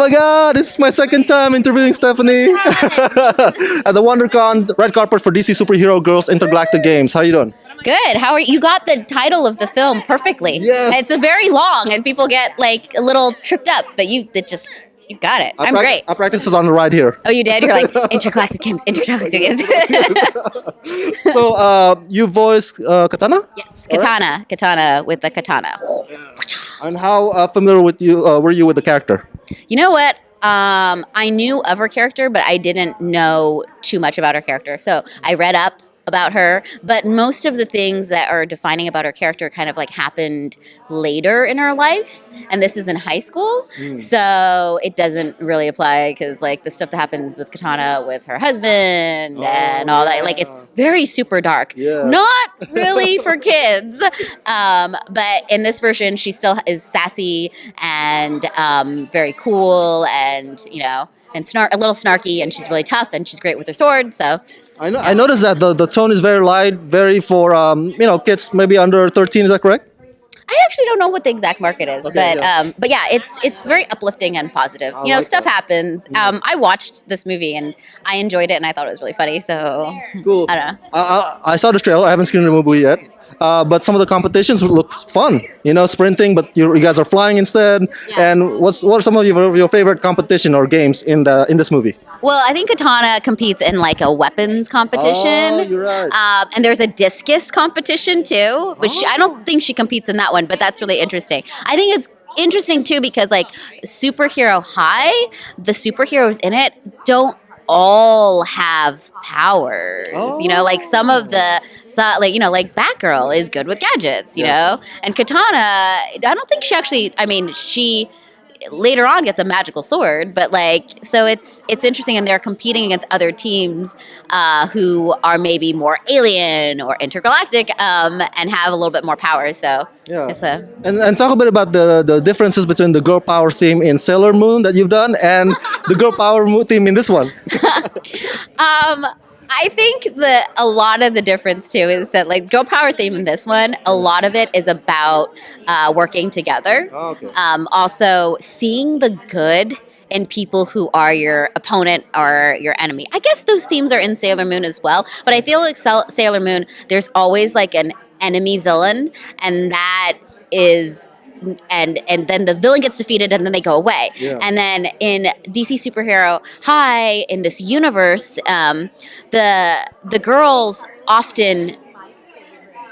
my God, this is my second time interviewing Stephanie at the WonderCon red carpet for DC Superhero Girls Intergalactic Games. How are you doing? Good. How are you? You got the title of the film perfectly. Yes. It's a very long, and people get like a little tripped up, but you got it. I'm great. I practiced this on the ride here. Oh, you did? You're like Intergalactic Games, Intergalactic Games. So you voiced Katana? Yes, Katana, Katana with the katana. And how familiar with you were you with the character? You know what? I knew of her character, but I didn't know too much about her character. So I read up about her, but most of the things that are defining about her character kind of like happened later in her life, and this is in high school, so it doesn't really apply because like the stuff that happens with Katana with her husband and all that, like it's very super dark. Not really for kids, but in this version she still is sassy and very cool, and you know, and a little snarky, and she's really tough, and she's great with her sword. So I noticed that the tone is very light, very for kids maybe under 13. Is that correct? I actually don't know what the exact market is, but yeah, it's very uplifting and positive. You know, stuff happens. I watched this movie and I enjoyed it, and I thought it was really funny. So cool. I don't know. I saw the trailer. I haven't seen the movie yet. But some of the competitions look fun, you know, sprinting, but you guys are flying instead. Yeah. And what are some of your favorite competition or games in this movie? Well, I think Katana competes in like a weapons competition. Oh, you're right. And there's a discus competition too, but I don't think she competes in that one, but that's really interesting. I think it's interesting too because like Superhero High, the superheroes in it don't all have powers. You know, like some of like Batgirl is good with gadgets, you know, and Katana, I don't think she later on gets a magical sword, but like, so it's interesting, and they're competing against other teams who are maybe more alien or intergalactic and have a little bit more power. So it's and talk a bit about the differences between the girl power theme in Sailor Moon that you've done and the girl power theme in this one. I think that a lot of the difference too is that like girl power theme in this one, a lot of it is about working together. Oh, okay. Also seeing the good in people who are your opponent or your enemy. I guess those themes are in Sailor Moon as well, but I feel like Sailor Moon, there's always like an enemy villain, and that is and then the villain gets defeated and then they go away. And then in DC Superhero High, in this universe, the girls often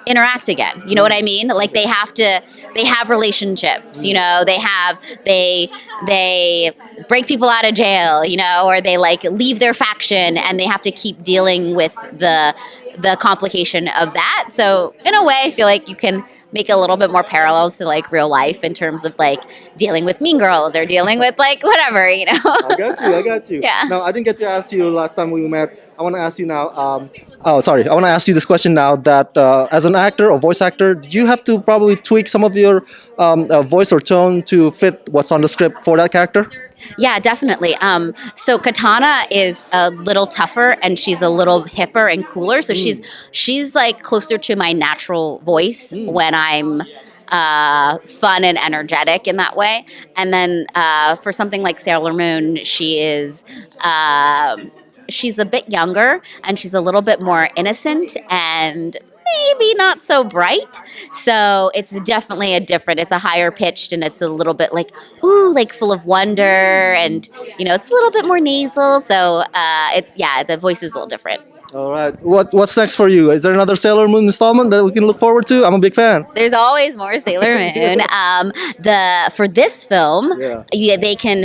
interact again. You know what I mean? Like they have relationships, you know, they break people out of jail, you know, or they like leave their faction and they have to keep dealing with the complication of that. So in a way, I feel like you can make a little bit more parallels to like real life in terms of like dealing with mean girls or dealing with like whatever, you know. I got you. Yeah. No, I didn't get to ask you last time we met. I want to ask you now. I want to ask you this question now. That as an actor or voice actor, did you have to probably tweak some of your voice or tone to fit what's on the script for that character? Yeah, definitely. So Katana is a little tougher and she's a little hipper and cooler. So she's like closer to my natural voice when I'm fun and energetic in that way. And then for something like Sailor Moon, she's a bit younger and she's a little bit more innocent and maybe not so bright. So it's definitely it's a higher pitched, and it's a little bit like, ooh, like full of wonder, and you know, it's a little bit more nasal. So the voice is a little different. All right. What's next for you? Is there another Sailor Moon installment that we can look forward to? I'm a big fan. There's always more Sailor Moon. For this film,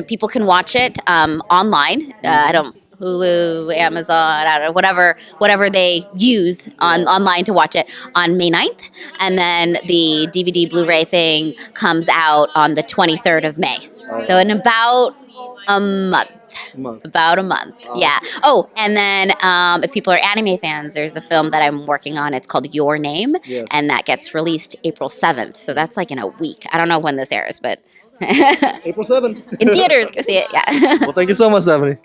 people can watch it online. Hulu, Amazon, I don't know, whatever they use online to watch it on May 9th. And then the DVD Blu-ray thing comes out on the 23rd of May. So in about a month. About a month, yeah. Oh, and then if people are anime fans, there's a film that I'm working on. It's called Your Name, and that gets released April 7th. So that's like in a week. I don't know when this airs, but April 7th. In theaters, go see it, yeah. Well, thank you so much, Stephanie.